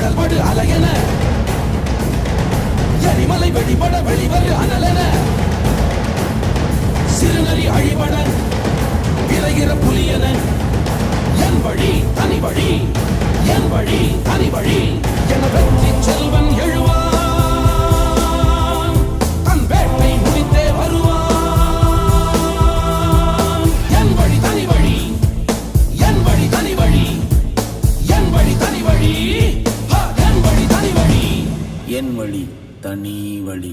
கடல் படு அலையென எரிமலை வெளிப்பட வெளிவரு அனலென சிறுநரி அழிபட விரைகிற புலியன என் வழி தனி வழி என் வழி தனி வழி என வெற்றி செல்வன் எழுவான் தன் வேட்டை முடித்தே வருவான் என் வழி தனி வழி என் வழி தனி வழி என் வழி தனி வழி என் வழி தனி வழி என் வழி தனி வழி.